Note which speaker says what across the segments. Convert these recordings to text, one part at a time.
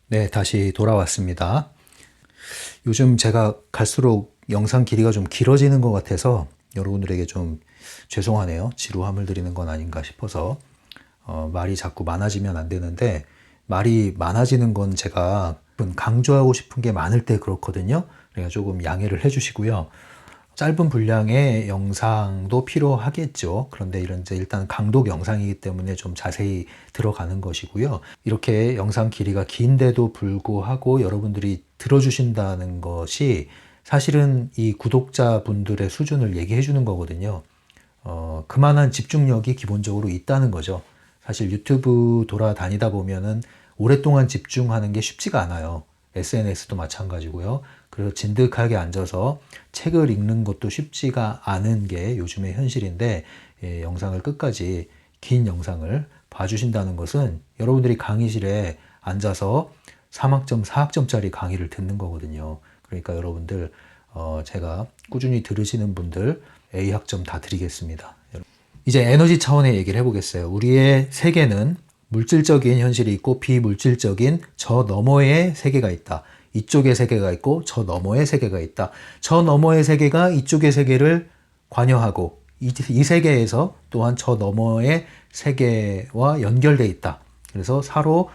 Speaker 1: 네, 다시 돌아왔습니다. 요즘 제가 갈수록 영상 길이가 좀 길어지는 것 같아서 여러분들에게 좀 죄송하네요. 지루함을 드리는 건 아닌가 싶어서 말이 자꾸 많아지면 안 되는데 말이 많아지는 건 제가 강조하고 싶은 게 많을 때 그렇거든요. 그러니까 조금 양해를 해주시고요. 짧은 분량의 영상도 필요하겠죠. 그런데 이런 이제 일단 강독 영상이기 때문에 좀 자세히 들어가는 것이고요. 이렇게 영상 길이가 긴데도 불구하고 여러분들이 들어주신다는 것이 사실은 이 구독자분들의 수준을 얘기해 주는 거거든요. 그만한 집중력이 기본적으로 있다는 거죠. 사실 유튜브 돌아다니다 보면은 오랫동안 집중하는 게 쉽지가 않아요. SNS도 마찬가지고요. 그래서 진득하게 앉아서 책을 읽는 것도 쉽지가 않은 게 요즘의 현실인데, 영상을 끝까지 긴 영상을 봐주신다는 것은 여러분들이 강의실에 앉아서 3학점, 4학점짜리 강의를 듣는 거거든요. 그러니까 여러분들 제가 꾸준히 들으시는 분들 A학점 다 드리겠습니다. 이제 에너지 차원의 얘기를 해보겠어요. 우리의 세계는 물질적인 현실이 있고 비물질적인 저 너머의 세계가 있다. 이쪽의 세계가 있고 저 너머의 세계가 있다. 저 너머의 세계가 이쪽의 세계를 관여하고 이 세계에서 또한 저 너머의 세계와 연결돼 있다. 그래서 서로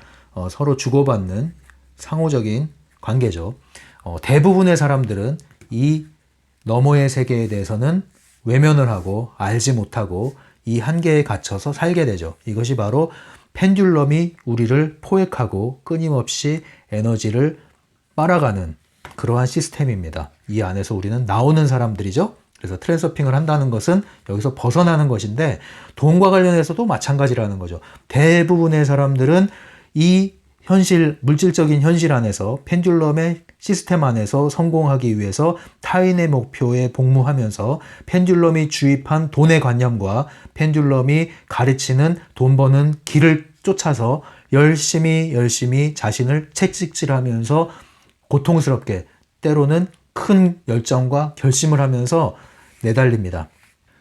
Speaker 1: 주고받는 상호적인 관계죠. 대부분의 사람들은 이 너머의 세계에 대해서는 외면을 하고 알지 못하고 이 한계에 갇혀서 살게 되죠. 이것이 바로 펜듈럼이 우리를 포획하고 끊임없이 에너지를 빨아가는 그러한 시스템입니다. 이 안에서 우리는 나오는 사람들이죠. 그래서 트랜서핑을 한다는 것은 여기서 벗어나는 것인데, 돈과 관련해서도 마찬가지라는 거죠. 대부분의 사람들은 이 현실, 물질적인 현실 안에서 펜듈럼의 시스템 안에서 성공하기 위해서 타인의 목표에 복무하면서 펜듈럼이 주입한 돈의 관념과 펜듈럼이 가르치는 돈 버는 길을 쫓아서 열심히 자신을 채찍질하면서 고통스럽게 때로는 큰 열정과 결심을 하면서 내달립니다.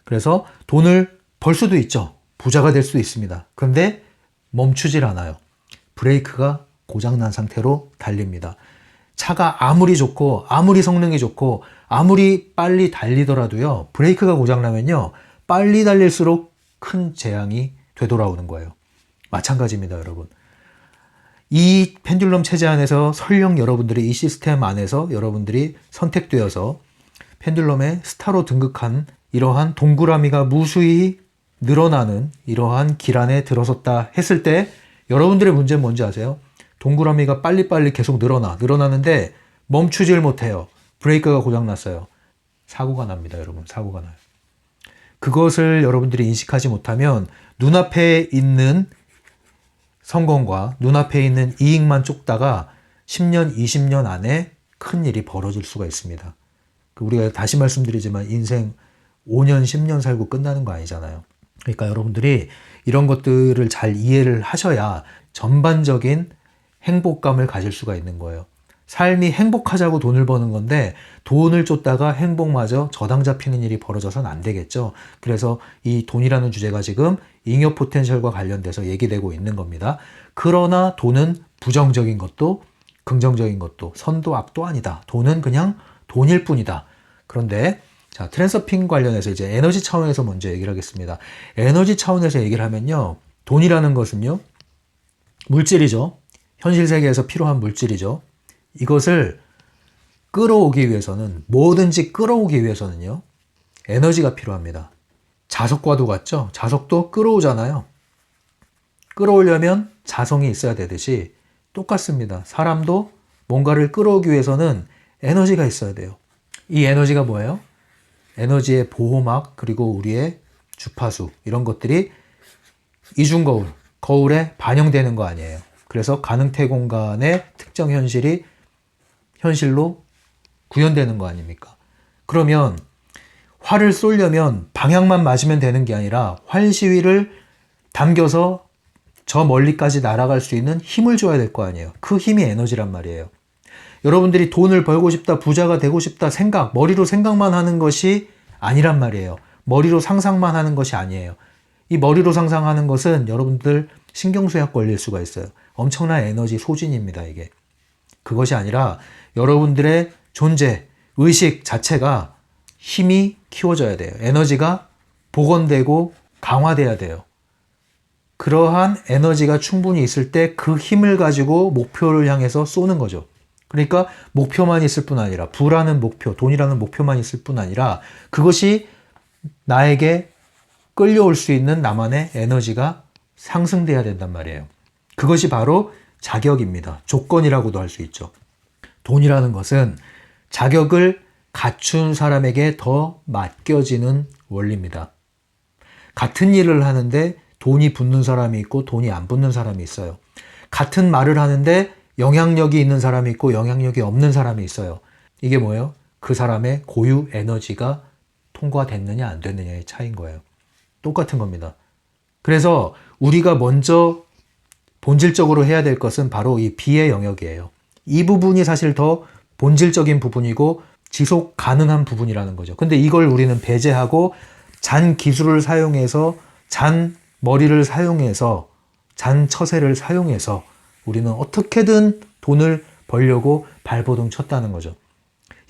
Speaker 1: 그래서 돈을 벌 수도 있죠. 부자가 될 수도 있습니다. 그런데 멈추질 않아요. 브레이크가 고장난 상태로 달립니다. 차가 아무리 좋고 아무리 성능이 좋고 아무리 빨리 달리더라도요, 브레이크가 고장나면요 빨리 달릴수록 큰 재앙이 되돌아오는 거예요. 마찬가지입니다, 여러분. 이 펜듈럼 체제 안에서 설령 여러분들이 이 시스템 안에서 여러분들이 선택되어서 펜듈럼의 스타로 등극한 이러한 동그라미가 무수히 늘어나는 이러한 길 안에 들어섰다 했을 때 여러분들의 문제는 뭔지 아세요? 동그라미가 빨리빨리 계속 늘어나는데 멈추질 못해요. 브레이크가 고장났어요. 사고가 납니다, 여러분. 사고가 나요. 그것을 여러분들이 인식하지 못하면 눈앞에 있는 성공과 눈앞에 있는 이익만 쫓다가 10년, 20년 안에 큰 일이 벌어질 수가 있습니다. 우리가 다시 말씀드리지만 인생 5년, 10년 살고 끝나는 거 아니잖아요. 그러니까 여러분들이 이런 것들을 잘 이해를 하셔야 전반적인 행복감을 가질 수가 있는 거예요. 삶이 행복하자고 돈을 버는 건데 돈을 쫓다가 행복마저 저당 잡히는 일이 벌어져서는 안 되겠죠. 그래서 이 돈이라는 주제가 지금 잉여 포텐셜과 관련돼서 얘기되고 있는 겁니다. 그러나 돈은 부정적인 것도 긍정적인 것도 선도 악도 아니다. 돈은 그냥 돈일 뿐이다. 그런데 자, 트랜서핑 관련해서 이제 에너지 차원에서 먼저 얘기를 하겠습니다. 에너지 차원에서 얘기를 하면요, 돈이라는 것은요 물질이죠. 현실 세계에서 필요한 물질이죠. 이것을 끌어오기 위해서는, 뭐든지 끌어오기 위해서는요 에너지가 필요합니다. 자석과도 같죠? 자석도 끌어오잖아요. 끌어오려면 자성이 있어야 되듯이 똑같습니다. 사람도 뭔가를 끌어오기 위해서는 에너지가 있어야 돼요. 이 에너지가 뭐예요? 에너지의 보호막, 그리고 우리의 주파수, 이런 것들이 이중거울, 거울에 반영되는 거 아니에요. 그래서 가능태 공간의 특정 현실이 현실로 구현되는 거 아닙니까? 그러면 활을 쏘려면 방향만 맞으면 되는 게 아니라 활 시위를 당겨서 저 멀리까지 날아갈 수 있는 힘을 줘야 될 거 아니에요. 그 힘이 에너지란 말이에요. 여러분들이 돈을 벌고 싶다, 부자가 되고 싶다 머리로 생각만 하는 것이 아니란 말이에요. 머리로 상상만 하는 것이 아니에요. 이 머리로 상상하는 것은 여러분들 신경쇠약 걸릴 수가 있어요. 엄청난 에너지 소진입니다, 이게. 그것이 아니라 여러분들의 존재, 의식 자체가 힘이 키워져야 돼요. 에너지가 복원되고 강화돼야 돼요. 그러한 에너지가 충분히 있을 때 그 힘을 가지고 목표를 향해서 쏘는 거죠. 그러니까 목표만 있을 뿐 아니라 부라는 목표, 돈이라는 목표만 있을 뿐 아니라 그것이 나에게 끌려올 수 있는 나만의 에너지가 상승돼야 된단 말이에요. 그것이 바로 자격입니다. 조건이라고도 할 수 있죠. 돈이라는 것은 자격을 갖춘 사람에게 더 맡겨지는 원리입니다. 같은 일을 하는데 돈이 붙는 사람이 있고 돈이 안 붙는 사람이 있어요. 같은 말을 하는데 영향력이 있는 사람이 있고 영향력이 없는 사람이 있어요. 이게 뭐예요? 그 사람의 고유 에너지가 통과됐느냐 안 됐느냐의 차이인 거예요. 똑같은 겁니다. 그래서 우리가 먼저 본질적으로 해야 될 것은 바로 이 비의 영역이에요. 이 부분이 사실 더 본질적인 부분이고 지속 가능한 부분이라는 거죠. 근데 이걸 우리는 배제하고 잔 기술을 사용해서 잔 머리를 사용해서 잔 처세를 사용해서 우리는 어떻게든 돈을 벌려고 발버둥 쳤다는 거죠.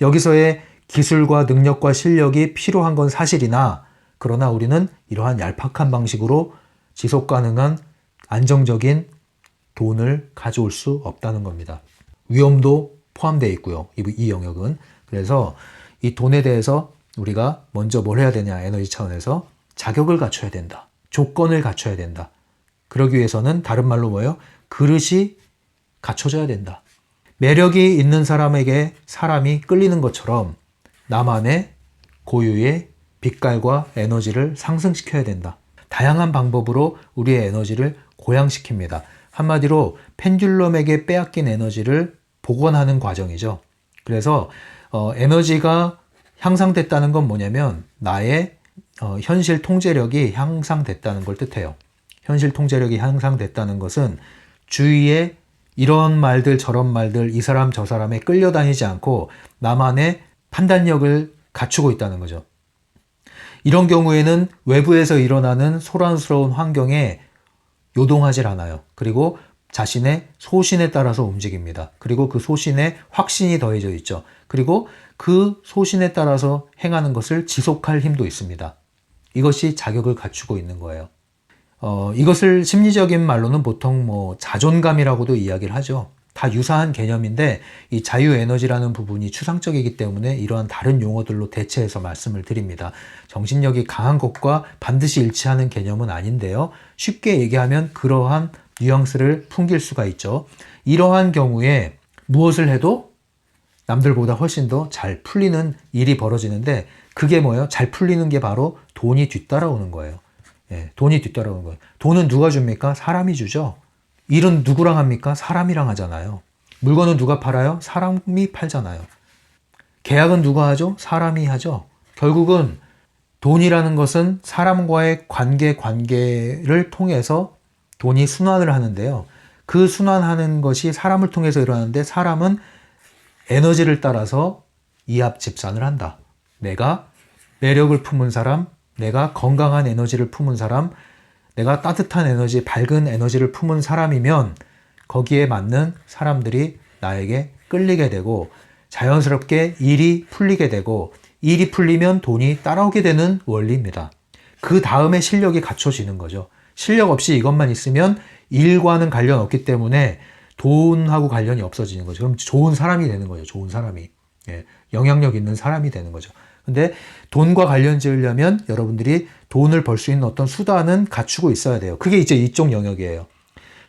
Speaker 1: 여기서의 기술과 능력과 실력이 필요한 건 사실이나 그러나 우리는 이러한 얄팍한 방식으로 지속 가능한 안정적인 돈을 가져올 수 없다는 겁니다. 위험도 포함되어 있고요. 이 영역은. 그래서 이 돈에 대해서 우리가 먼저 뭘 해야 되냐 에너지 차원에서 자격을 갖춰야 된다. 조건을 갖춰야 된다. 그러기 위해서는 다른 말로 뭐예요? 그릇이 갖춰져야 된다. 매력이 있는 사람에게 사람이 끌리는 것처럼 나만의 고유의 빛깔과 에너지를 상승시켜야 된다. 다양한 방법으로 우리의 에너지를 고양시킵니다. 한마디로 펜듈럼에게 빼앗긴 에너지를 복원하는 과정이죠. 그래서 에너지가 향상됐다는 건 뭐냐면 나의 현실 통제력이 향상됐다는 걸 뜻해요. 현실 통제력이 향상됐다는 것은 주위에 이런 말들 저런 말들 이 사람 저 사람에 끌려다니지 않고 나만의 판단력을 갖추고 있다는 거죠. 이런 경우에는 외부에서 일어나는 소란스러운 환경에 요동하질 않아요. 그리고 자신의 소신에 따라서 움직입니다. 그리고 그 소신에 확신이 더해져 있죠. 그리고 그 소신에 따라서 행하는 것을 지속할 힘도 있습니다. 이것이 자격을 갖추고 있는 거예요. 이것을 심리적인 말로는 보통 자존감이라고도 이야기를 하죠. 다 유사한 개념인데 이 자유에너지라는 부분이 추상적이기 때문에 이러한 다른 용어들로 대체해서 말씀을 드립니다. 정신력이 강한 것과 반드시 일치하는 개념은 아닌데요. 쉽게 얘기하면 그러한 뉘앙스를 풍길 수가 있죠. 이러한 경우에 무엇을 해도 남들보다 훨씬 더 잘 풀리는 일이 벌어지는데 그게 뭐예요? 잘 풀리는 게 바로 돈이 뒤따라오는 거예요. 예, 돈이 뒤따라오는 거예요. 돈은 누가 줍니까? 사람이 주죠. 일은 누구랑 합니까? 사람이랑 하잖아요. 물건은 누가 팔아요? 사람이 팔잖아요. 계약은 누가 하죠? 사람이 하죠. 결국은 돈이라는 것은 사람과의 관계를 통해서 돈이 순환을 하는데요. 그 순환하는 것이 사람을 통해서 일어나는데 사람은 에너지를 따라서 이합집산을 한다. 내가 매력을 품은 사람, 내가 건강한 에너지를 품은 사람, 내가 따뜻한 에너지, 밝은 에너지를 품은 사람이면 거기에 맞는 사람들이 나에게 끌리게 되고 자연스럽게 일이 풀리게 되고 일이 풀리면 돈이 따라오게 되는 원리입니다. 그 다음에 실력이 갖춰지는 거죠. 실력 없이 이것만 있으면 일과는 관련 없기 때문에 돈하고 관련이 없어지는 거죠. 그럼 좋은 사람이 되는 거죠. 좋은 사람이. 예, 영향력 있는 사람이 되는 거죠. 근데 돈과 관련 지으려면 여러분들이 돈을 벌 수 있는 어떤 수단은 갖추고 있어야 돼요. 그게 이제 이쪽 영역이에요.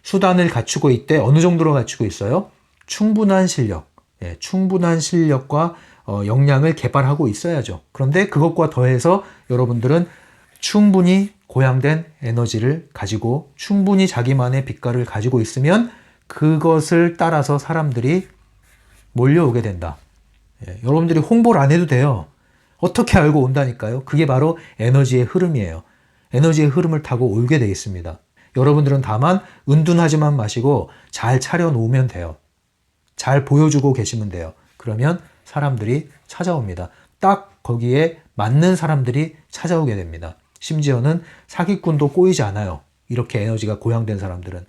Speaker 1: 수단을 갖추고 있대. 어느 정도로 갖추고 있어요? 충분한 실력. 예, 충분한 실력과 역량을 개발하고 있어야죠. 그런데 그것과 더해서 여러분들은 충분히 고양된 에너지를 가지고 충분히 자기만의 빛깔을 가지고 있으면 그것을 따라서 사람들이 몰려오게 된다. 예, 여러분들이 홍보를 안 해도 돼요. 어떻게 알고 온다니까요? 그게 바로 에너지의 흐름이에요. 에너지의 흐름을 타고 오게 되어 있습니다. 여러분들은 다만 은둔하지만 마시고 잘 차려놓으면 돼요. 잘 보여주고 계시면 돼요. 그러면 사람들이 찾아옵니다. 딱 거기에 맞는 사람들이 찾아오게 됩니다. 심지어는 사기꾼도 꼬이지 않아요. 이렇게 에너지가 고양된 사람들은.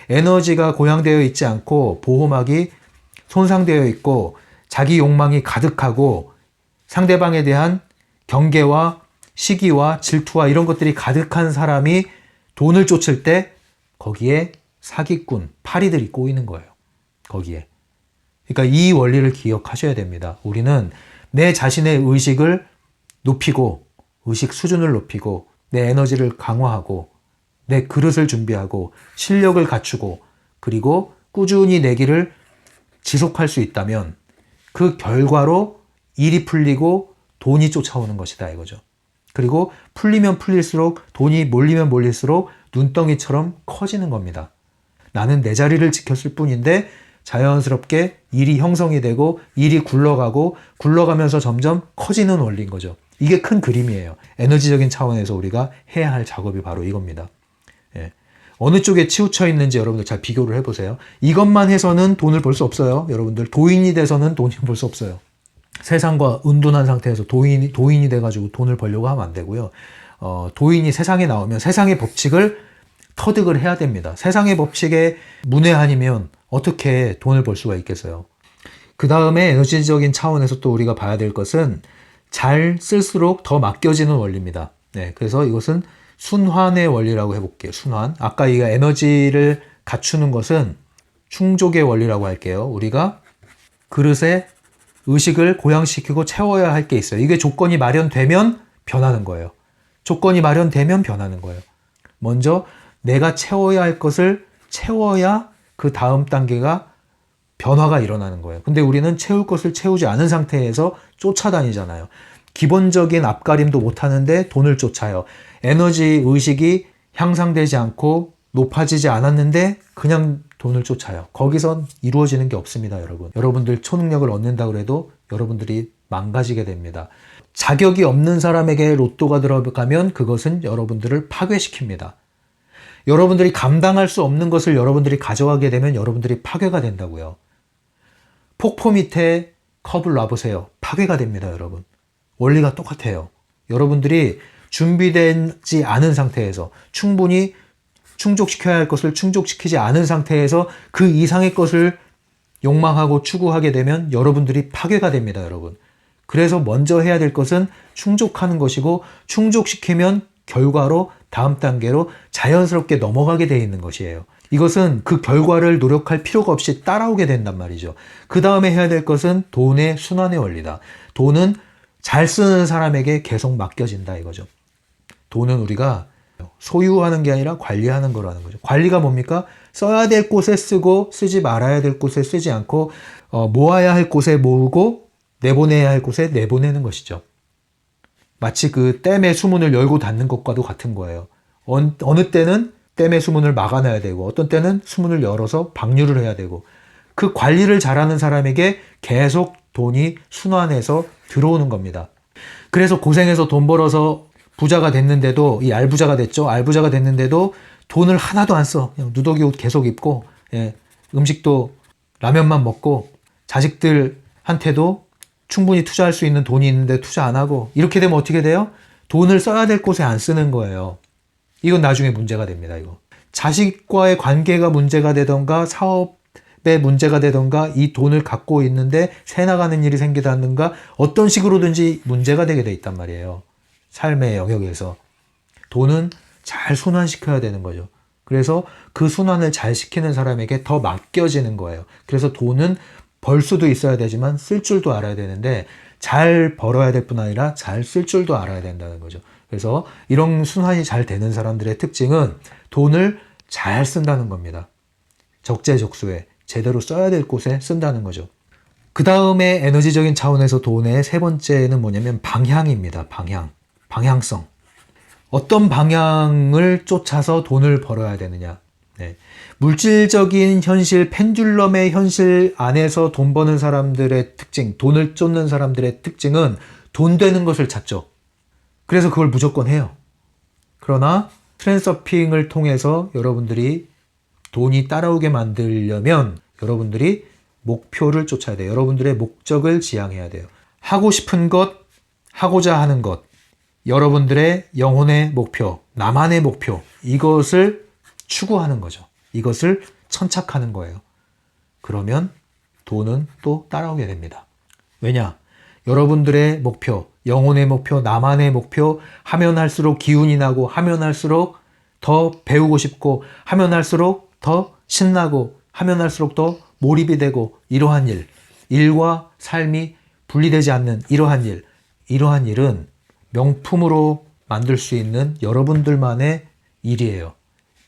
Speaker 1: 에너지가 고양되어 있지 않고 보호막이 손상되어 있고 자기 욕망이 가득하고 상대방에 대한 경계와 시기와 질투와 이런 것들이 가득한 사람이 돈을 쫓을 때 거기에 사기꾼, 파리들이 꼬이는 거예요. 거기에. 그러니까 이 원리를 기억하셔야 됩니다. 우리는 내 자신의 의식을 높이고 의식 수준을 높이고 내 에너지를 강화하고 내 그릇을 준비하고 실력을 갖추고 그리고 꾸준히 내기를 지속할 수 있다면 그 결과로 일이 풀리고 돈이 쫓아오는 것이다 이거죠. 그리고 풀리면 풀릴수록 돈이 몰리면 몰릴수록 눈덩이처럼 커지는 겁니다. 나는 내 자리를 지켰을 뿐인데 자연스럽게 일이 형성이 되고 일이 굴러가고 굴러가면서 점점 커지는 원리인 거죠. 이게 큰 그림이에요. 에너지적인 차원에서 우리가 해야 할 작업이 바로 이겁니다. 예. 어느 쪽에 치우쳐 있는지 여러분들 잘 비교를 해보세요. 이것만 해서는 돈을 벌 수 없어요. 여러분들 도인이 돼서는 돈을 벌 수 없어요. 세상과 은둔한 상태에서 도인이 돼가지고 돈을 벌려고 하면 안 되고요. 도인이 세상에 나오면 세상의 법칙을 터득을 해야 됩니다. 세상의 법칙에 문외한이면 어떻게 돈을 벌 수가 있겠어요. 그 다음에 에너지적인 차원에서 또 우리가 봐야 될 것은 잘 쓸수록 더 맡겨지는 원리입니다. 네, 그래서 이것은 순환의 원리라고 해볼게요. 순환. 아까 이 에너지를 갖추는 것은 충족의 원리라고 할게요. 우리가 그릇에 의식을 고양시키고 채워야 할 게 있어요. 이게 조건이 마련되면 변하는 거예요. 조건이 마련되면 변하는 거예요. 먼저 내가 채워야 할 것을 채워야 그 다음 단계가 변화가 일어나는 거예요. 근데 우리는 채울 것을 채우지 않은 상태에서 쫓아다니잖아요. 기본적인 앞가림도 못하는데 돈을 쫓아요. 에너지 의식이 향상되지 않고 높아지지 않았는데 그냥 돈을 쫓아요. 거기선 이루어지는 게 없습니다, 여러분. 여러분들 초능력을 얻는다고 해도 여러분들이 망가지게 됩니다. 자격이 없는 사람에게 로또가 들어가면 그것은 여러분들을 파괴시킵니다. 여러분들이 감당할 수 없는 것을 여러분들이 가져가게 되면 여러분들이 파괴가 된다고요. 폭포 밑에 컵을 놔보세요. 파괴가 됩니다, 여러분. 원리가 똑같아요. 여러분들이 준비되지 않은 상태에서 충분히 충족시켜야 할 것을 충족시키지 않은 상태에서 그 이상의 것을 욕망하고 추구하게 되면 여러분들이 파괴가 됩니다, 여러분. 그래서 먼저 해야 될 것은 충족하는 것이고 충족시키면 결과로 다음 단계로 자연스럽게 넘어가게 되어 있는 것이에요. 이것은 그 결과를 노력할 필요가 없이 따라오게 된단 말이죠. 그 다음에 해야 될 것은 돈의 순환의 원리다. 돈은 잘 쓰는 사람에게 계속 맡겨진다 이거죠. 돈은 우리가 소유하는 게 아니라 관리하는 거라는 거죠. 관리가 뭡니까? 써야 될 곳에 쓰고 쓰지 말아야 될 곳에 쓰지 않고 모아야 할 곳에 모으고 내보내야 할 곳에 내보내는 것이죠. 마치 그 댐의 수문을 열고 닫는 것과도 같은 거예요. 어느 때는 댐의 수문을 막아놔야 되고 어떤 때는 수문을 열어서 방류를 해야 되고 그 관리를 잘하는 사람에게 계속 돈이 순환해서 들어오는 겁니다. 그래서 고생해서 돈 벌어서 부자가 됐는데도 이 알부자가 됐죠. 알부자가 됐는데도 돈을 하나도 안 써. 그냥 누더기 옷 계속 입고 음식도 라면만 먹고 자식들한테도 충분히 투자할 수 있는 돈이 있는데 투자 안 하고 이렇게 되면 어떻게 돼요? 돈을 써야 될 곳에 안 쓰는 거예요. 이건 나중에 문제가 됩니다. 이거 자식과의 관계가 문제가 되던가 사업에 문제가 되던가 이 돈을 갖고 있는데 새 나가는 일이 생기다든가 어떤 식으로든지 문제가 되게 돼 있단 말이에요. 삶의 영역에서 돈은 잘 순환시켜야 되는 거죠. 그래서 그 순환을 잘 시키는 사람에게 더 맡겨지는 거예요. 그래서 돈은 벌 수도 있어야 되지만 쓸 줄도 알아야 되는데 잘 벌어야 될 뿐 아니라 잘 쓸 줄도 알아야 된다는 거죠. 그래서 이런 순환이 잘 되는 사람들의 특징은 돈을 잘 쓴다는 겁니다. 적재적소에 제대로 써야 될 곳에 쓴다는 거죠. 그 다음에 에너지적인 차원에서 돈의 세 번째는 뭐냐면 방향입니다. 방향성. 어떤 방향을 쫓아서 돈을 벌어야 되느냐. 물질적인 현실, 펜듈럼의 현실 안에서 돈 버는 사람들의 특징, 돈을 쫓는 사람들의 특징은 돈 되는 것을 찾죠. 그래서 그걸 무조건 해요. 그러나 트랜서핑을 통해서 여러분들이 돈이 따라오게 만들려면 여러분들이 목표를 쫓아야 돼요. 여러분들의 목적을 지향해야 돼요. 하고 싶은 것, 하고자 하는 것, 여러분들의 영혼의 목표, 나만의 목표, 이것을 추구하는 거죠. 이것을 천착하는 거예요. 그러면 돈은 또 따라오게 됩니다. 왜냐? 여러분들의 목표, 영혼의 목표, 나만의 목표, 하면 할수록 기운이 나고, 하면 할수록 더 배우고 싶고, 하면 할수록 더 신나고, 하면 할수록 더 몰입이 되고, 이러한 일, 일과 삶이 분리되지 않는 이러한 일은 명품으로 만들 수 있는 여러분들만의 일이에요.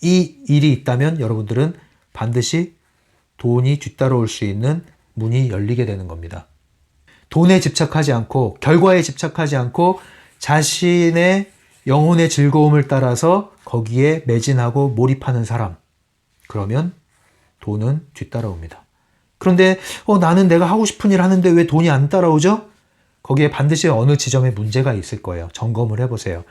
Speaker 1: 이 일이 있다면 여러분들은 반드시 돈이 뒤따라올 수 있는 문이 열리게 되는 겁니다. 돈에 집착하지 않고, 결과에 집착하지 않고, 자신의 영혼의 즐거움을 따라서 거기에 매진하고 몰입하는 사람, 그러면 돈은 뒤따라옵니다. 그런데 나는 내가 하고 싶은 일 하는데 왜 돈이 안 따라오죠? 거기에 반드시 어느 지점에 문제가 있을 거예요. 점검을 해보세요.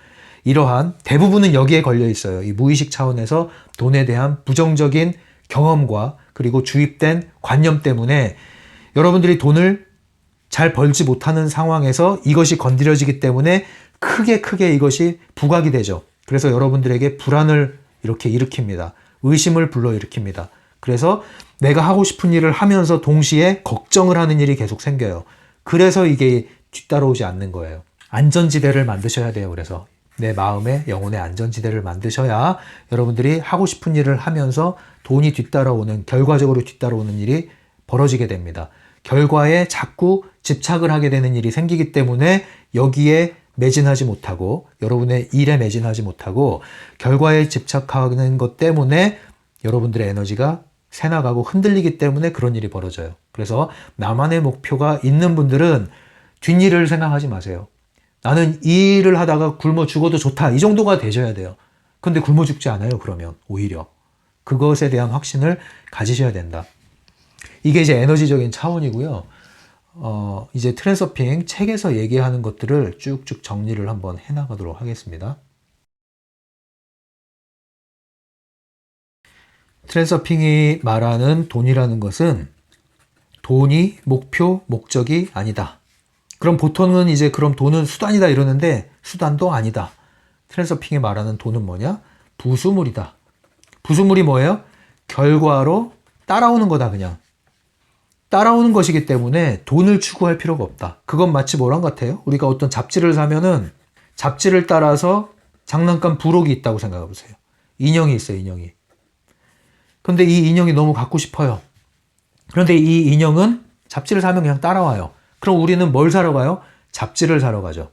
Speaker 1: 이러한 대부분은 여기에 걸려 있어요. 이 무의식 차원에서 돈에 대한 부정적인 경험과 그리고 주입된 관념 때문에 여러분들이 돈을 잘 벌지 못하는 상황에서 이것이 건드려지기 때문에 크게 이것이 부각이 되죠. 그래서 여러분들에게 불안을 이렇게 일으킵니다. 의심을 불러일으킵니다. 그래서 내가 하고 싶은 일을 하면서 동시에 걱정을 하는 일이 계속 생겨요. 그래서 이게 뒤따라오지 않는 거예요. 안전지대를 만드셔야 돼요. 그래서 내 마음의 영혼의 안전지대를 만드셔야 여러분들이 하고 싶은 일을 하면서 돈이 뒤따라오는, 결과적으로 뒤따라오는 일이 벌어지게 됩니다. 결과에 자꾸 집착을 하게 되는 일이 생기기 때문에 여기에 매진하지 못하고, 여러분의 일에 매진하지 못하고, 결과에 집착하는 것 때문에 여러분들의 에너지가 새나가고 흔들리기 때문에 그런 일이 벌어져요. 그래서 나만의 목표가 있는 분들은 뒷일을 생각하지 마세요. 나는 이 일을 하다가 굶어 죽어도 좋다, 이 정도가 되셔야 돼요. 근데 굶어 죽지 않아요. 그러면 오히려 그것에 대한 확신을 가지셔야 된다. 이게 이제 에너지적인 차원이고요. 이제 트랜서핑 책에서 얘기하는 것들을 쭉쭉 정리를 한번 해나가도록 하겠습니다. 트랜서핑이 말하는 돈이라는 것은 돈이 목표, 목적이 아니다. 그럼 보통은 이제 그럼 돈은 수단이다 이러는데 수단도 아니다. 트랜서핑이 말하는 돈은 뭐냐? 부수물이다. 부수물이 뭐예요? 결과로 따라오는 거다. 그냥 따라오는 것이기 때문에 돈을 추구할 필요가 없다. 그건 마치 뭐랑 같아요? 우리가 어떤 잡지를 사면은 잡지를 따라서 장난감 부록이 있다고 생각해 보세요. 인형이 있어요. 인형이. 근데 이 인형이 너무 갖고 싶어요. 그런데 이 인형은 잡지를 사면 그냥 따라와요. 그럼 우리는 뭘 사러 가요? 잡지를 사러 가죠.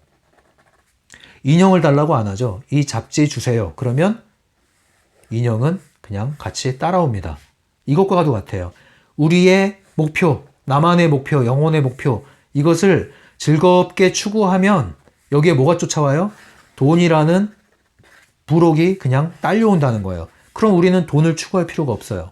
Speaker 1: 인형을 달라고 안 하죠. 이 잡지 주세요. 그러면 인형은 그냥 같이 따라옵니다. 이것과도 같아요. 우리의 목표, 나만의 목표, 영혼의 목표, 이것을 즐겁게 추구하면 여기에 뭐가 쫓아와요? 돈이라는 부록이 그냥 딸려온다는 거예요. 그럼 우리는 돈을 추구할 필요가 없어요.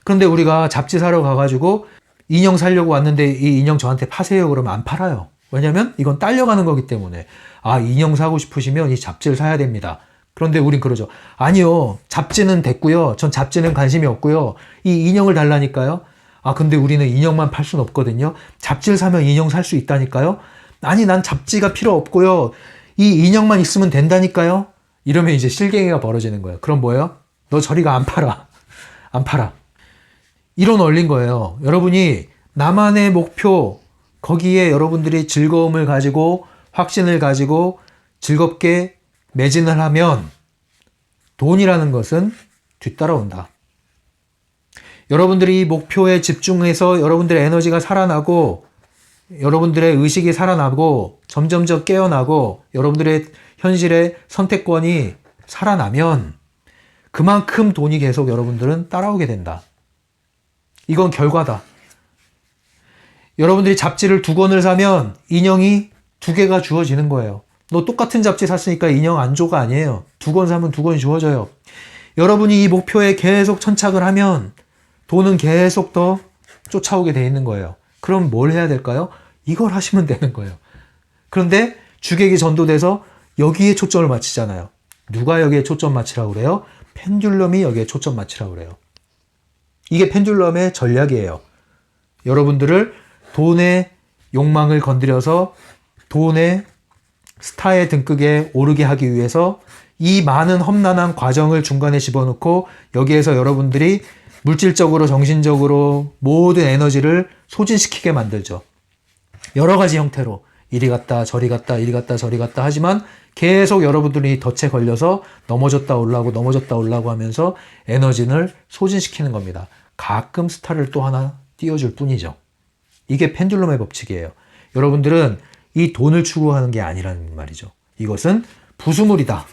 Speaker 1: 그런데 우리가 잡지 사러 가가지고 인형 사려고 왔는데 이 인형 저한테 파세요 그러면 안 팔아요. 왜냐면 이건 딸려가는 거기 때문에. 아, 인형 사고 싶으시면 이 잡지를 사야 됩니다. 그런데 우린 그러죠. 아니요, 잡지는 됐고요. 전 잡지는 관심이 없고요. 이 인형을 달라니까요. 아, 근데 우리는 인형만 팔 수는 없거든요. 잡지를 사면 인형 살 수 있다니까요. 아니, 난 잡지가 필요 없고요. 이 인형만 있으면 된다니까요. 이러면 이제 실갱이가 벌어지는 거예요. 그럼 뭐예요? 너 저리가 안 팔아. 안 팔아. 이런 원리인 거예요. 여러분이 나만의 목표, 거기에 여러분들이 즐거움을 가지고 확신을 가지고 즐겁게 매진을 하면 돈이라는 것은 뒤따라온다. 여러분들이 이 목표에 집중해서 여러분들의 에너지가 살아나고 여러분들의 의식이 살아나고 점점점 깨어나고 여러분들의 현실의 선택권이 살아나면 그만큼 돈이 계속 여러분들은 따라오게 된다. 이건 결과다. 여러분들이 잡지를 2권을 사면 인형이 2개가 주어지는 거예요. 너 똑같은 잡지 샀으니까 인형 안 줘가 아니에요. 2권 사면 2권이 주어져요. 여러분이 이 목표에 계속 천착을 하면 돈은 계속 더 쫓아오게 돼 있는 거예요. 그럼 뭘 해야 될까요? 이걸 하시면 되는 거예요. 그런데 주객이 전도돼서 여기에 초점을 맞추잖아요. 누가 여기에 초점 맞추라고 그래요? 펜듈럼이 여기에 초점 맞추라고 그래요. 이게 펜듈럼의 전략이에요. 여러분들을 돈의 욕망을 건드려서 돈의 스타의 등극에 오르게 하기 위해서 이 많은 험난한 과정을 중간에 집어넣고 여기에서 여러분들이 물질적으로, 정신적으로 모든 에너지를 소진시키게 만들죠. 여러 가지 형태로 이리 갔다 저리 갔다 이리 갔다 저리 갔다 하지만 계속 여러분들이 덫에 걸려서 넘어졌다 올라오고 넘어졌다 올라오고 하면서 에너지를 소진시키는 겁니다. 가끔 스타를 또 하나 띄워줄 뿐이죠. 이게 펜듈럼의 법칙이에요. 여러분들은 이 돈을 추구하는 게 아니라는 말이죠. 이것은 부수물이다.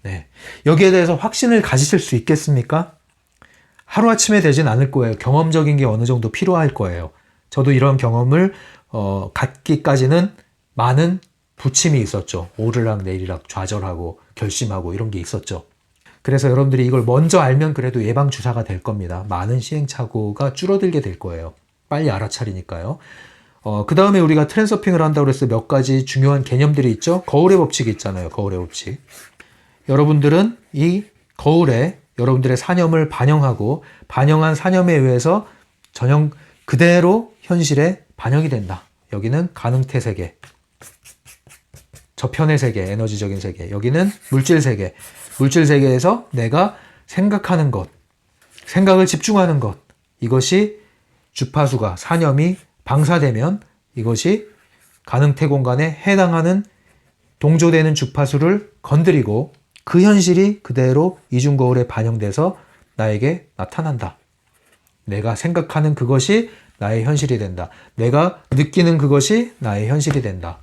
Speaker 1: 네. 여기에 대해서 확신을 가지실 수 있겠습니까? 하루아침에 되진 않을 거예요. 경험적인 게 어느 정도 필요할 거예요. 저도 이런 경험을 갖기까지는 많은 부침이 있었죠. 오르락 내리락 좌절하고 결심하고 이런 게 있었죠. 그래서 여러분들이 이걸 먼저 알면 그래도 예방주사가 될 겁니다. 많은 시행착오가 줄어들게 될 거예요. 빨리 알아차리니까요. 그 다음에 우리가 트랜서핑을 한다고 해서 몇 가지 중요한 개념들이 있죠. 거울의 법칙이 있잖아요. 거울의 법칙. 여러분들은 이 거울에 여러분들의 사념을 반영하고 반영한 사념에 의해서 전형 그대로 현실에 반영이 된다. 여기는 가능태 세계, 저편의 세계, 에너지적인 세계. 여기는 물질 세계. 물질 세계에서 내가 생각하는 것, 생각을 집중하는 것. 이것이 주파수가, 사념이 방사되면 이것이 가능태 공간에 해당하는 동조되는 주파수를 건드리고 그 현실이 그대로 이중거울에 반영돼서 나에게 나타난다. 내가 생각하는 그것이 나의 현실이 된다. 내가 느끼는 그것이 나의 현실이 된다.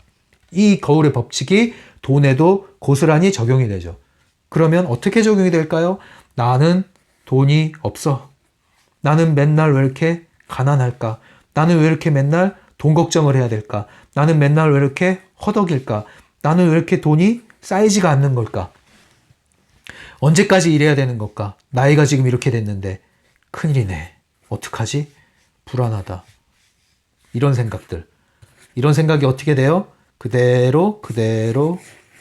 Speaker 1: 이 거울의 법칙이 돈에도 고스란히 적용이 되죠. 그러면 어떻게 적용이 될까요? 나는 돈이 없어. 나는 맨날 왜 이렇게 가난할까? 나는 왜 이렇게 맨날 돈 걱정을 해야 될까? 나는 맨날 왜 이렇게 허덕일까? 나는 왜 이렇게 돈이 쌓이지가 않는 걸까? 언제까지 이래야 되는 걸까? 나이가 지금 이렇게 됐는데 큰일이네. 어떡하지? 불안하다. 이런 생각들. 이런 생각이 어떻게 돼요? 그대로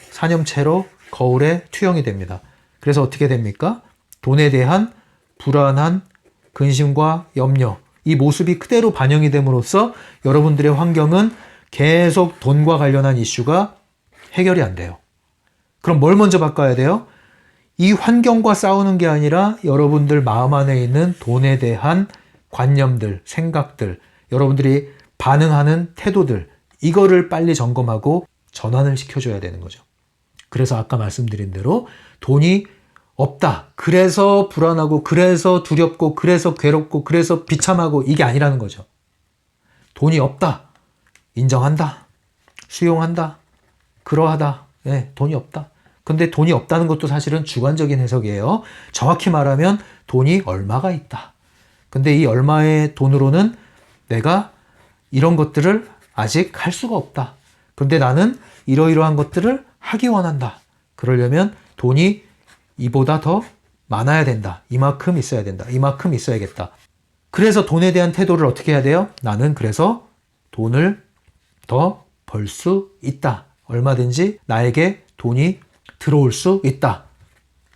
Speaker 1: 사념체로 거울에 투영이 됩니다. 그래서 어떻게 됩니까? 돈에 대한 불안한 근심과 염려, 이 모습이 그대로 반영이 됨으로써 여러분들의 환경은 계속 돈과 관련한 이슈가 해결이 안 돼요. 그럼 뭘 먼저 바꿔야 돼요? 이 환경과 싸우는 게 아니라 여러분들 마음 안에 있는 돈에 대한 관념들, 생각들, 여러분들이 반응하는 태도들, 이거를 빨리 점검하고 전환을 시켜줘야 되는 거죠. 그래서 아까 말씀드린 대로 돈이 없다. 그래서 불안하고, 그래서 두렵고, 그래서 괴롭고, 그래서 비참하고, 이게 아니라는 거죠. 돈이 없다. 인정한다. 수용한다. 그러하다. 네, 돈이 없다. 근데 돈이 없다는 것도 사실은 주관적인 해석이에요. 정확히 말하면 돈이 얼마가 있다. 근데 이 얼마의 돈으로는 내가 이런 것들을 아직 할 수가 없다. 근데 나는 이러이러한 것들을 하기 원한다. 그러려면 돈이 이보다 더 많아야 된다. 이만큼 있어야 된다. 이만큼 있어야겠다. 그래서 돈에 대한 태도를 어떻게 해야 돼요? 나는 그래서 돈을 더 벌 수 있다. 얼마든지 나에게 돈이 들어올 수 있다.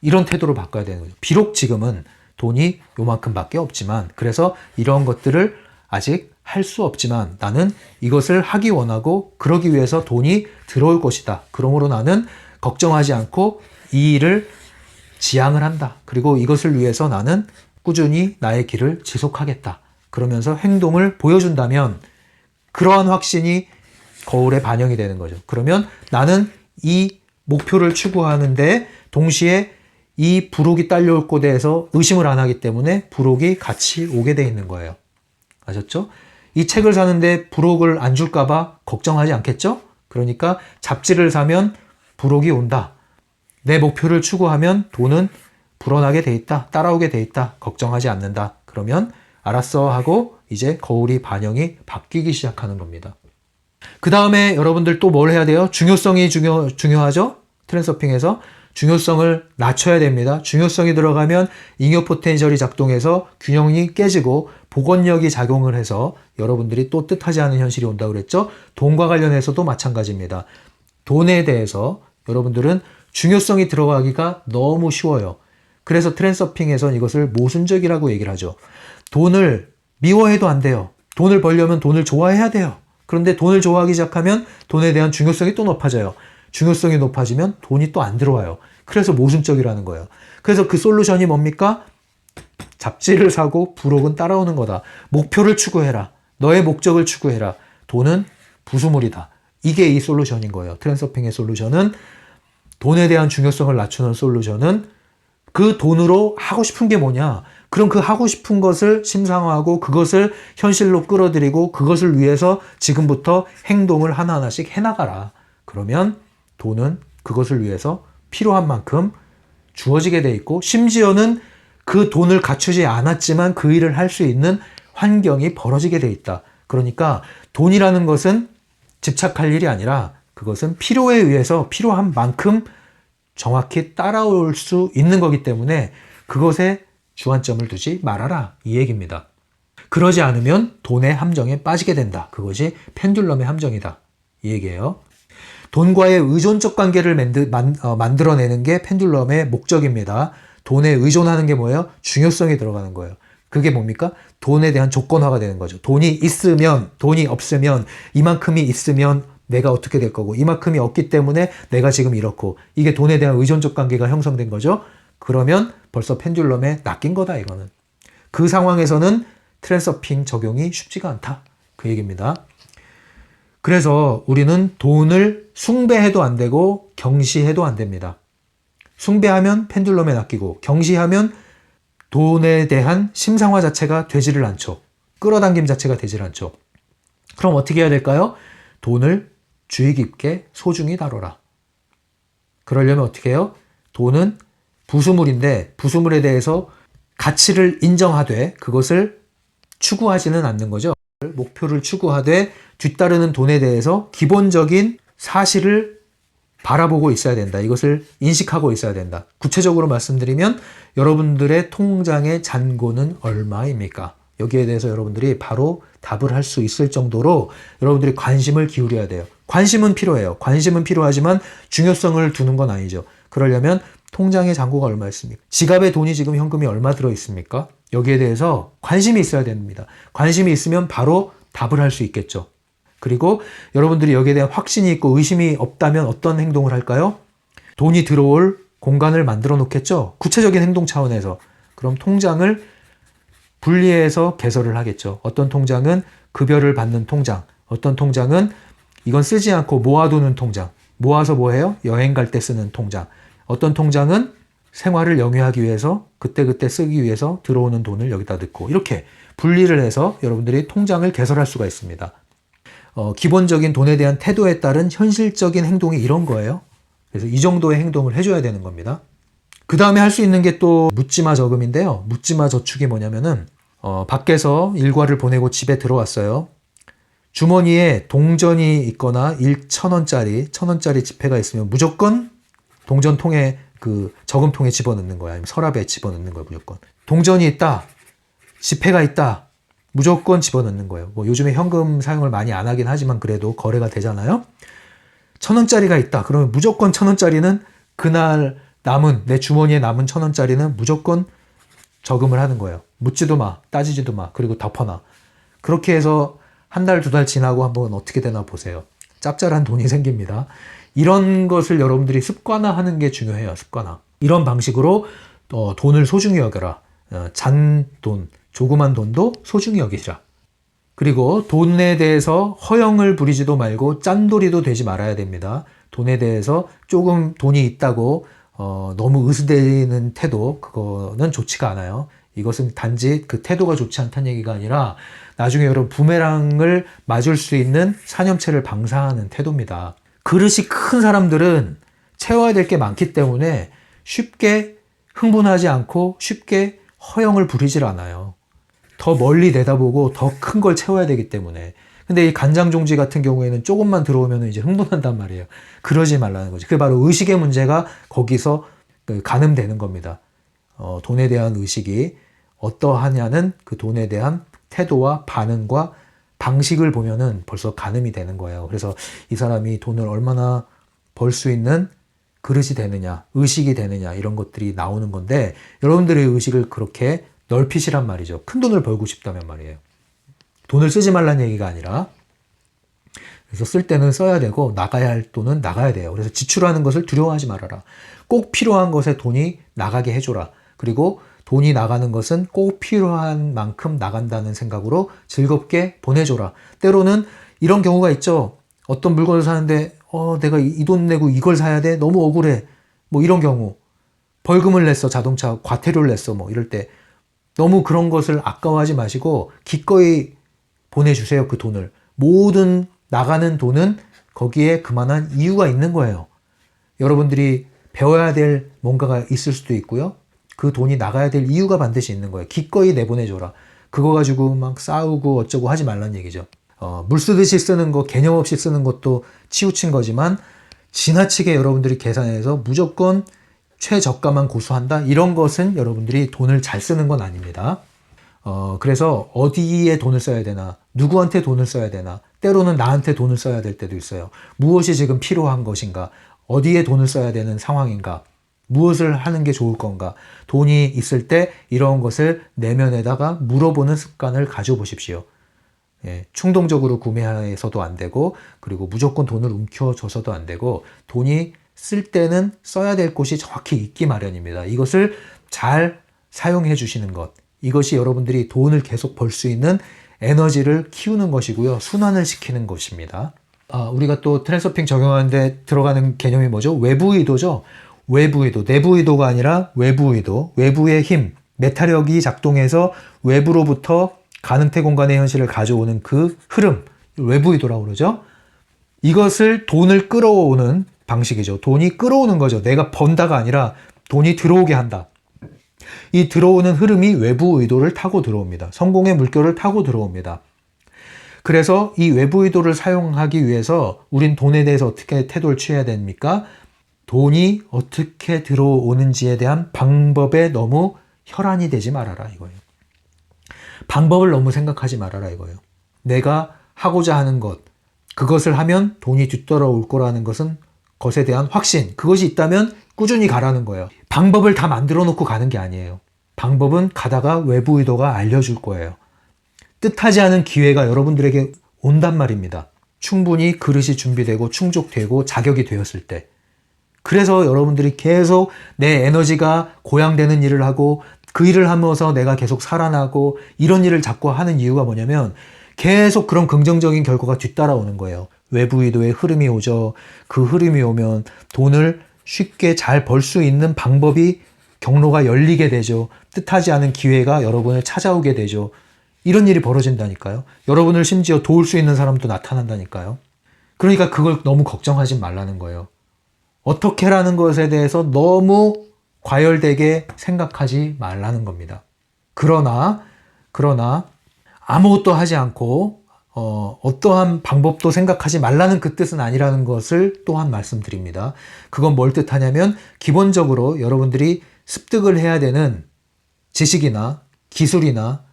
Speaker 1: 이런 태도로 바꿔야 되는 거죠. 비록 지금은 돈이 요만큼밖에 없지만, 그래서 이런 것들을 아직 할 수 없지만 나는 이것을 하기 원하고 그러기 위해서 돈이 들어올 것이다. 그러므로 나는 걱정하지 않고 이 일을 지향을 한다. 그리고 이것을 위해서 나는 꾸준히 나의 길을 지속하겠다. 그러면서 행동을 보여준다면 그러한 확신이 거울에 반영이 되는 거죠. 그러면 나는 이 목표를 추구하는데 동시에 이 부록이 딸려올 곳에 대해서 의심을 안 하기 때문에 부록이 같이 오게 돼 있는 거예요. 아셨죠? 이 책을 사는데 부록을 안 줄까 봐 걱정하지 않겠죠? 그러니까 잡지를 사면 부록이 온다. 내 목표를 추구하면 돈은 불어나게 돼 있다. 따라오게 돼 있다. 걱정하지 않는다. 그러면 알았어 하고 이제 거울이 반영이 바뀌기 시작하는 겁니다. 그 다음에 여러분들 또 뭘 해야 돼요? 중요성이 중요하죠? 트랜서핑에서 중요성을 낮춰야 됩니다. 중요성이 들어가면 잉여 포텐셜이 작동해서 균형이 깨지고 복원력이 작용을 해서 여러분들이 또 뜻하지 않은 현실이 온다고 그랬죠? 돈과 관련해서도 마찬가지입니다. 돈에 대해서 여러분들은 중요성이 들어가기가 너무 쉬워요. 그래서 트랜서핑에서는 이것을 모순적이라고 얘기를 하죠. 돈을 미워해도 안 돼요. 돈을 벌려면 돈을 좋아해야 돼요. 그런데 돈을 좋아하기 시작하면 돈에 대한 중요성이 또 높아져요. 중요성이 높아지면 돈이 또 안 들어와요. 그래서 모순적이라는 거예요. 그래서 그 솔루션이 뭡니까? 잡지를 사고 부록은 따라오는 거다. 목표를 추구해라. 너의 목적을 추구해라. 돈은 부수물이다. 이게 이 솔루션인 거예요. 트랜서핑의 솔루션은, 돈에 대한 중요성을 낮추는 솔루션은 그 돈으로 하고 싶은 게 뭐냐? 그럼 그 하고 싶은 것을 심상화하고 그것을 현실로 끌어들이고 그것을 위해서 지금부터 행동을 하나하나씩 해나가라. 그러면 돈은 그것을 위해서 필요한 만큼 주어지게 돼 있고, 심지어는 그 돈을 갖추지 않았지만 그 일을 할 수 있는 환경이 벌어지게 돼 있다. 그러니까 돈이라는 것은 집착할 일이 아니라 그것은 필요에 의해서 필요한 만큼 정확히 따라올 수 있는 거기 때문에 그것에 주안점을 두지 말아라, 이 얘기입니다. 그러지 않으면 돈의 함정에 빠지게 된다. 그것이 펜듈럼의 함정이다, 이 얘기예요. 돈과의 의존적 관계를 만들어내는 게 펜듈럼의 목적입니다. 돈에 의존하는 게 뭐예요? 중요성이 들어가는 거예요. 그게 뭡니까? 돈에 대한 조건화가 되는 거죠. 돈이 있으면, 돈이 없으면, 이만큼이 있으면 내가 어떻게 될 거고, 이만큼이 없기 때문에 내가 지금 이렇고, 이게 돈에 대한 의존적 관계가 형성된 거죠. 그러면 벌써 펜듈럼에 낚인 거다, 이거는. 그 상황에서는 트랜서핑 적용이 쉽지가 않다, 그 얘기입니다. 그래서 우리는 돈을 숭배해도 안 되고 경시해도 안 됩니다. 숭배하면 펜듈럼에 낚이고, 경시하면 돈에 대한 심상화 자체가 되지를 않죠. 끌어당김 자체가 되질 않죠. 그럼 어떻게 해야 될까요? 돈을 주의 깊게 소중히 다뤄라. 그러려면 어떻게 해요? 돈은 부수물인데 부수물에 대해서 가치를 인정하되 그것을 추구하지는 않는 거죠. 목표를 추구하되 뒤따르는 돈에 대해서 기본적인 사실을 바라보고 있어야 된다. 이것을 인식하고 있어야 된다. 구체적으로 말씀드리면 여러분들의 통장의 잔고는 얼마입니까? 여기에 대해서 여러분들이 바로 답을 할 수 있을 정도로 여러분들이 관심을 기울여야 돼요. 관심은 필요해요. 관심은 필요하지만 중요성을 두는 건 아니죠. 그러려면 통장의 잔고가 얼마 있습니까? 지갑에 돈이 지금 현금이 얼마 들어 있습니까? 여기에 대해서 관심이 있어야 됩니다. 관심이 있으면 바로 답을 할 수 있겠죠. 그리고 여러분들이 여기에 대한 확신이 있고 의심이 없다면 어떤 행동을 할까요? 돈이 들어올 공간을 만들어 놓겠죠. 구체적인 행동 차원에서. 그럼 통장을 분리해서 개설을 하겠죠. 어떤 통장은 급여를 받는 통장, 어떤 통장은 이건 쓰지 않고 모아두는 통장, 모아서 뭐 해요? 여행 갈 때 쓰는 통장, 어떤 통장은 생활을 영위하기 위해서 그때그때 쓰기 위해서 들어오는 돈을 여기다 넣고, 이렇게 분리를 해서 여러분들이 통장을 개설할 수가 있습니다. 기본적인 돈에 대한 태도에 따른 현실적인 행동이 이런 거예요. 그래서 이 정도의 행동을 해줘야 되는 겁니다. 그 다음에 할 수 있는 게 또 묻지마 저금인데요. 묻지마 저축이 뭐냐면은 밖에서 일과를 보내고 집에 들어왔어요. 주머니에 동전이 있거나 1,000원짜리, 1,000원짜리 지폐가 있으면 무조건 동전통에, 그 저금통에 집어넣는 거야. 아니면 서랍에 집어넣는 거야, 무조건. 동전이 있다, 지폐가 있다, 무조건 집어넣는 거예요. 뭐 요즘에 현금 사용을 많이 안 하긴 하지만 그래도 거래가 되잖아요. 1,000원짜리가 있다. 그러면 무조건 1,000원짜리는 그날 남은, 내 주머니에 남은 1,000원짜리는 무조건 저금을 하는 거예요. 묻지도 마, 따지지도 마, 그리고 덮어놔. 그렇게 해서 한 달, 두 달 지나고 한번 어떻게 되나 보세요. 짭짤한 돈이 생깁니다. 이런 것을 여러분들이 습관화하는 게 중요해요. 습관화. 이런 방식으로 돈을 소중히 여겨라. 잔돈, 조그만 돈도 소중히 여기자. 그리고 돈에 대해서 허영을 부리지도 말고 짠돌이도 되지 말아야 됩니다. 돈에 대해서 조금 돈이 있다고 너무 으스대는 태도, 그거는 좋지가 않아요. 이것은 단지 그 태도가 좋지 않다는 얘기가 아니라 나중에 여러분 부메랑을 맞을 수 있는 사념체를 방사하는 태도입니다. 그릇이 큰 사람들은 채워야 될 게 많기 때문에 쉽게 흥분하지 않고 쉽게 허영을 부리질 않아요. 더 멀리 내다보고 더 큰 걸 채워야 되기 때문에. 근데 이 간장종지 같은 경우에는 조금만 들어오면 이제 흥분한단 말이에요. 그러지 말라는 거지. 그게 바로 의식의 문제가 거기서 가늠되는 겁니다. 돈에 대한 의식이 어떠하냐는 그 돈에 대한 태도와 반응과 방식을 보면은 벌써 가늠이 되는 거예요. 그래서 이 사람이 돈을 얼마나 벌 수 있는 그릇이 되느냐, 의식이 되느냐, 이런 것들이 나오는 건데, 여러분들의 의식을 그렇게 넓히시란 말이죠. 큰 돈을 벌고 싶다면 말이에요. 돈을 쓰지 말라는 얘기가 아니라, 그래서 쓸 때는 써야 되고 나가야 할 돈은 나가야 돼요. 그래서 지출하는 것을 두려워하지 말아라. 꼭 필요한 것에 돈이 나가게 해줘라. 그리고 돈이 나가는 것은 꼭 필요한 만큼 나간다는 생각으로 즐겁게 보내줘라. 때로는 이런 경우가 있죠. 어떤 물건을 사는데 내가 이 돈 내고 이걸 사야 돼? 너무 억울해. 뭐 이런 경우. 벌금을 냈어. 자동차 과태료를 냈어. 뭐 이럴 때 너무 그런 것을 아까워하지 마시고 기꺼이 보내주세요. 그 돈을. 모든 나가는 돈은 거기에 그만한 이유가 있는 거예요. 여러분들이 배워야 될 뭔가가 있을 수도 있고요. 그 돈이 나가야 될 이유가 반드시 있는 거예요. 기꺼이 내보내줘라. 그거 가지고 막 싸우고 어쩌고 하지 말란 얘기죠. 물 쓰듯이 쓰는 거, 개념 없이 쓰는 것도 치우친 거지만 지나치게 여러분들이 계산해서 무조건 최저가만 고수한다? 이런 것은 여러분들이 돈을 잘 쓰는 건 아닙니다. 그래서 어디에 돈을 써야 되나, 누구한테 돈을 써야 되나, 때로는 나한테 돈을 써야 될 때도 있어요. 무엇이 지금 필요한 것인가, 어디에 돈을 써야 되는 상황인가, 무엇을 하는 게 좋을 건가, 돈이 있을 때 이런 것을 내면에다가 물어보는 습관을 가져보십시오. 예, 충동적으로 구매해서도 안 되고, 그리고 무조건 돈을 움켜줘서도 안 되고, 돈이 쓸 때는 써야 될 곳이 정확히 있기 마련입니다. 이것을 잘 사용해 주시는 것, 이것이 여러분들이 돈을 계속 벌 수 있는 에너지를 키우는 것이고요. 순환을 시키는 것입니다. 우리가 또 트랜스서핑 적용하는데 들어가는 개념이 뭐죠? 외부 의도죠. 외부 의도, 내부 의도가 아니라 외부 의도, 외부의 힘, 메타력이 작동해서 외부로부터 가능태 공간의 현실을 가져오는 그 흐름, 외부 의도라고 그러죠. 이것을 돈을 끌어오는 방식이죠. 돈이 끌어오는 거죠. 내가 번다가 아니라 돈이 들어오게 한다. 이 들어오는 흐름이 외부 의도를 타고 들어옵니다. 성공의 물결을 타고 들어옵니다. 그래서 이 외부 의도를 사용하기 위해서 우린 돈에 대해서 어떻게 태도를 취해야 됩니까? 돈이 어떻게 들어오는지에 대한 방법에 너무 혈안이 되지 말아라 이거예요. 방법을 너무 생각하지 말아라 이거예요. 내가 하고자 하는 것, 그것을 하면 돈이 뒤따라올 거라는 것에 대한 확신, 그것이 있다면 꾸준히 가라는 거예요. 방법을 다 만들어 놓고 가는 게 아니에요. 방법은 가다가 외부 의도가 알려줄 거예요. 뜻하지 않은 기회가 여러분들에게 온단 말입니다. 충분히 그릇이 준비되고 충족되고 자격이 되었을 때. 그래서 여러분들이 계속 내 에너지가 고양되는 일을 하고 그 일을 하면서 내가 계속 살아나고 이런 일을 자꾸 하는 이유가 뭐냐면 계속 그런 긍정적인 결과가 뒤따라오는 거예요. 외부 의도의 흐름이 오죠. 그 흐름이 오면 돈을 쉽게 잘 벌 수 있는 방법이 경로가 열리게 되죠. 뜻하지 않은 기회가 여러분을 찾아오게 되죠. 이런 일이 벌어진다니까요. 여러분을 심지어 도울 수 있는 사람도 나타난다니까요. 그러니까 그걸 너무 걱정하지 말라는 거예요. 어떻게라는 것에 대해서 너무 과열되게 생각하지 말라는 겁니다. 그러나 아무것도 하지 않고 어떠한 방법도 생각하지 말라는 그 뜻은 아니라는 것을 또한 말씀드립니다. 그건 뭘 뜻하냐면 기본적으로 여러분들이 습득을 해야 되는 지식이나 기술이나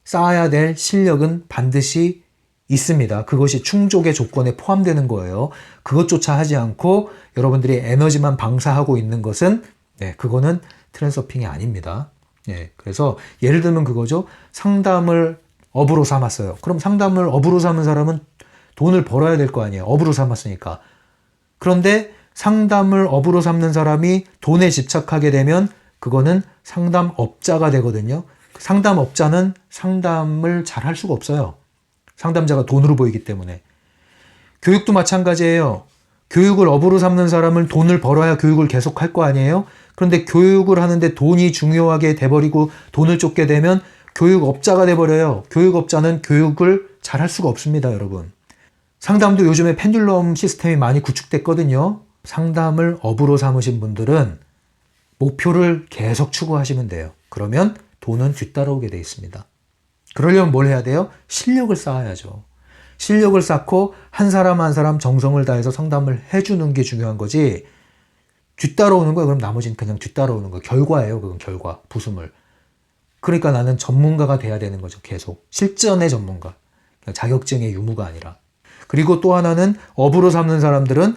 Speaker 1: 쌓아야 될 실력은 반드시 있습니다. 그것이 충족의 조건에 포함되는 거예요. 그것조차 하지 않고 여러분들이 에너지만 방사하고 있는 것은 그거는 트랜스서핑이 아닙니다. 그래서 예를 들면 그거죠. 상담을 업으로 삼았어요. 그럼 상담을 업으로 삼은 사람은 돈을 벌어야 될 거 아니에요. 업으로 삼았으니까. 그런데 상담을 업으로 삼는 사람이 돈에 집착하게 되면 그거는 상담업자가 되거든요. 상담업자는 상담을 잘 할 수가 없어요. 상담자가 돈으로 보이기 때문에. 교육도 마찬가지예요. 교육을 업으로 삼는 사람은 돈을 벌어야 교육을 계속 할 거 아니에요? 그런데 교육을 하는데 돈이 중요하게 돼버리고 돈을 쫓게 되면 교육업자가 돼버려요. 교육업자는 교육을 잘 할 수가 없습니다, 여러분. 상담도 요즘에 펜듈럼 시스템이 많이 구축됐거든요. 상담을 업으로 삼으신 분들은 목표를 계속 추구하시면 돼요. 그러면 돈은 뒤따라오게 돼 있습니다. 그러려면 뭘 해야 돼요? 실력을 쌓아야죠. 실력을 쌓고 한 사람 한 사람 정성을 다해서 상담을 해주는 게 중요한 거지. 뒤따라오는 거예요. 그럼 나머지는 그냥 뒤따라오는 거예요. 결과예요. 그건 결과, 부수물. 그러니까 나는 전문가가 돼야 되는 거죠. 계속. 실전의 전문가. 자격증의 유무가 아니라. 그리고 또 하나는 업으로 삼는 사람들은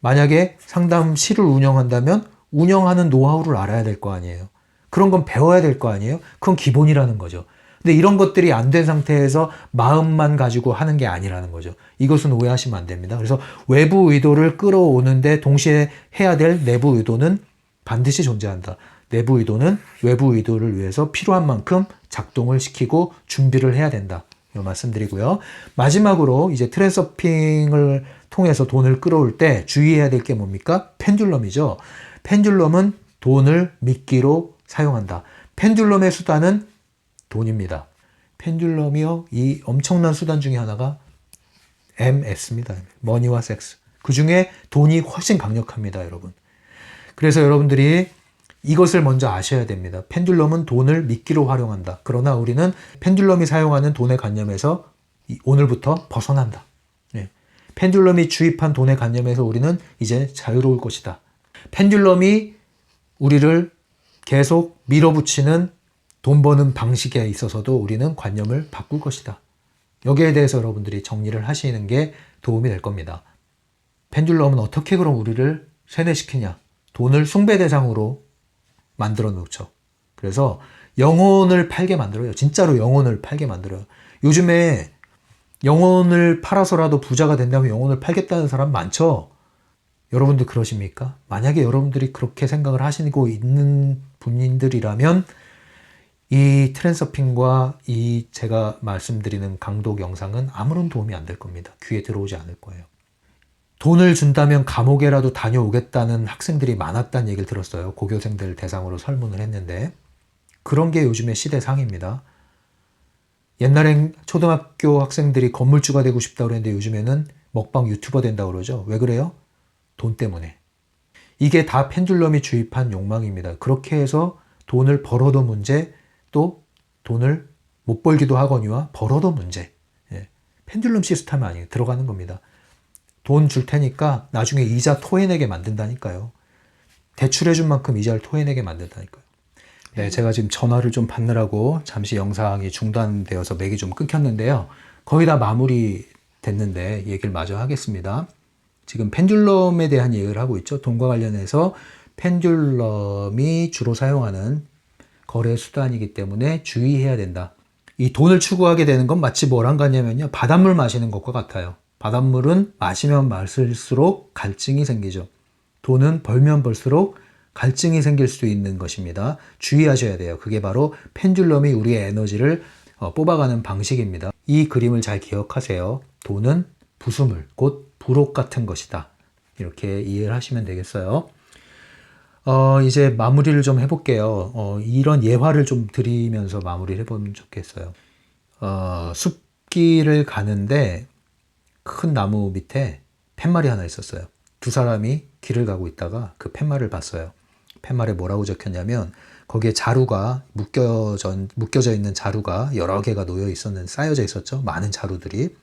Speaker 1: 만약에 상담실을 운영한다면 운영하는 노하우를 알아야 될 거 아니에요. 그런 건 배워야 될 거 아니에요. 그건 기본이라는 거죠. 근데 이런 것들이 안 된 상태에서 마음만 가지고 하는 게 아니라는 거죠. 이것은 오해하시면 안 됩니다. 그래서 외부 의도를 끌어오는데 동시에 해야 될 내부 의도는 반드시 존재한다. 내부 의도는 외부 의도를 위해서 필요한 만큼 작동을 시키고 준비를 해야 된다. 이 말씀드리고요. 마지막으로 이제 트랜스서핑을 통해서 돈을 끌어올 때 주의해야 될 게 뭡니까? 펜듈럼이죠. 펜듈럼은 돈을 미끼로 사용한다. 펜듈럼의 수단은 돈입니다. 펜듈럼이요, 이 엄청난 수단 중에 하나가 MS입니다. 머니와 섹스. 그 중에 돈이 훨씬 강력합니다, 여러분. 그래서 여러분들이 이것을 먼저 아셔야 됩니다. 펜듈럼은 돈을 미끼로 활용한다. 그러나 우리는 펜듈럼이 사용하는 돈의 관념에서 오늘부터 벗어난다. 네. 펜듈럼이 주입한 돈의 관념에서 우리는 이제 자유로울 것이다. 펜듈럼이 우리를 계속 밀어붙이는 돈 버는 방식에 있어서도 우리는 관념을 바꿀 것이다. 여기에 대해서 여러분들이 정리를 하시는 게 도움이 될 겁니다. 펜듈럼은 어떻게 그럼 우리를 세뇌시키냐? 돈을 숭배 대상으로 만들어 놓죠. 그래서 영혼을 팔게 만들어요. 진짜로 영혼을 팔게 만들어요. 요즘에 영혼을 팔아서라도 부자가 된다면 영혼을 팔겠다는 사람 많죠? 여러분들 그러십니까? 만약에 여러분들이 그렇게 생각을 하시고 있는 분들이라면 이 트랜서핑과 이 제가 말씀드리는 강독 영상은 아무런 도움이 안 될 겁니다. 귀에 들어오지 않을 거예요. 돈을 준다면 감옥에라도 다녀오겠다는 학생들이 많았다는 얘기를 들었어요. 고교생들 대상으로 설문을 했는데 그런 게 요즘의 시대상입니다. 옛날엔 초등학교 학생들이 건물주가 되고 싶다고 그랬는데 요즘에는 먹방 유튜버 된다고 그러죠. 왜 그래요? 돈 때문에. 이게 다 펜듈럼이 주입한 욕망입니다. 그렇게 해서 돈을 벌어도 문제, 또 돈을 못 벌기도 하거니와 벌어도 문제. 예. 펜듈럼 시스템 아니에요. 들어가는 겁니다. 돈 줄 테니까 나중에 이자 토해내게 만든다니까요. 대출해준 만큼 이자를 토해내게 만든다니까요. 네, 제가 지금 전화를 좀 받느라고 잠시 영상이 중단되어서 맥이 좀 끊겼는데요. 거의 다 마무리 됐는데 얘기를 마저 하겠습니다. 지금 펜듈럼에 대한 얘기를 하고 있죠. 돈과 관련해서 펜듈럼이 주로 사용하는 거래 수단이기 때문에 주의해야 된다. 이 돈을 추구하게 되는 건 마치 뭐랑 같냐면요. 바닷물 마시는 것과 같아요. 바닷물은 마시면 마실수록 갈증이 생기죠. 돈은 벌면 벌수록 갈증이 생길 수 있는 것입니다. 주의하셔야 돼요. 그게 바로 펜듈럼이 우리의 에너지를 뽑아가는 방식입니다. 이 그림을 잘 기억하세요. 돈은 부수물, 곧 불옷 같은 것이다. 이렇게 이해를 하시면 되겠어요. 이제 마무리를 좀 해볼게요. 이런 예화를 좀 드리면서 마무리를 해보면 좋겠어요. 숲길을 가는데 큰 나무 밑에 팻말이 하나 있었어요. 두 사람이 길을 가고 있다가 그 팻말을 봤어요. 팻말에 뭐라고 적혔냐면 거기에 자루가 묶여져 있는 자루가 여러 개가 놓여 있었는 쌓여져 있었죠. 많은 자루들이.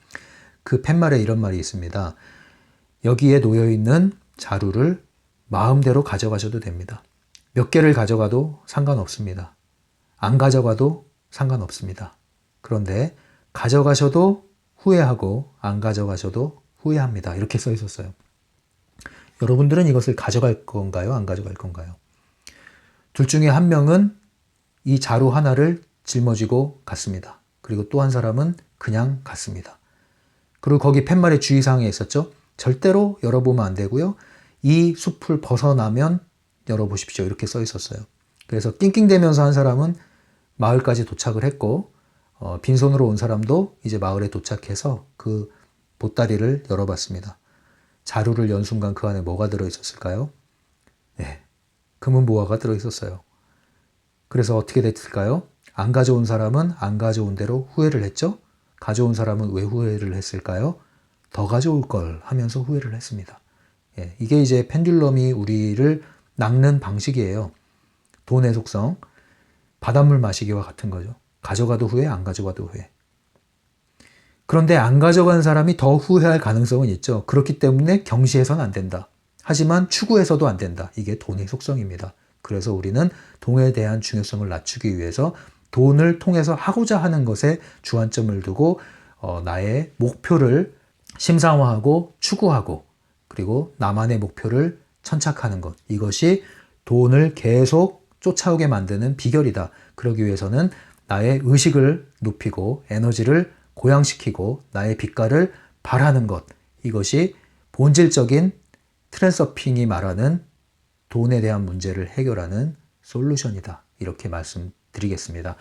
Speaker 1: 그 팻말에 이런 말이 있습니다. 여기에 놓여 있는 자루를 마음대로 가져가셔도 됩니다. 몇 개를 가져가도 상관없습니다. 안 가져가도 상관없습니다. 그런데 가져가셔도 후회하고 안 가져가셔도 후회합니다. 이렇게 써 있었어요. 여러분들은 이것을 가져갈 건가요? 안 가져갈 건가요? 둘 중에 한 명은 이 자루 하나를 짊어지고 갔습니다. 그리고 또 한 사람은 그냥 갔습니다. 그리고 거기 팻말의 주의사항에 있었죠. 절대로 열어보면 안 되고요. 이 숲을 벗어나면 열어보십시오. 이렇게 써 있었어요. 그래서 낑낑대면서 한 사람은 마을까지 도착을 했고 빈손으로 온 사람도 이제 마을에 도착해서 그 보따리를 열어봤습니다. 자루를 연 순간 그 안에 뭐가 들어있었을까요? 네, 금은보화가 들어있었어요. 그래서 어떻게 됐을까요? 안 가져온 사람은 안 가져온 대로 후회를 했죠? 가져온 사람은 왜 후회를 했을까요? 더 가져올 걸 하면서 후회를 했습니다. 예, 이게 이제 펜듈럼이 우리를 낚는 방식이에요. 돈의 속성, 바닷물 마시기와 같은 거죠. 가져가도 후회, 안 가져가도 후회. 그런데 안 가져간 사람이 더 후회할 가능성은 있죠. 그렇기 때문에 경시해서는 안 된다. 하지만 추구해서도 안 된다. 이게 돈의 속성입니다. 그래서 우리는 돈에 대한 중요성을 낮추기 위해서 돈을 통해서 하고자 하는 것에 주안점을 두고 나의 목표를 심상화하고 추구하고 그리고 나만의 목표를 천착하는 것. 이것이 돈을 계속 쫓아오게 만드는 비결이다. 그러기 위해서는 나의 의식을 높이고 에너지를 고양시키고 나의 빛깔을 발하는 것. 이것이 본질적인 트랜서핑이 말하는 돈에 대한 문제를 해결하는 솔루션이다. 이렇게 말씀드리겠습니다.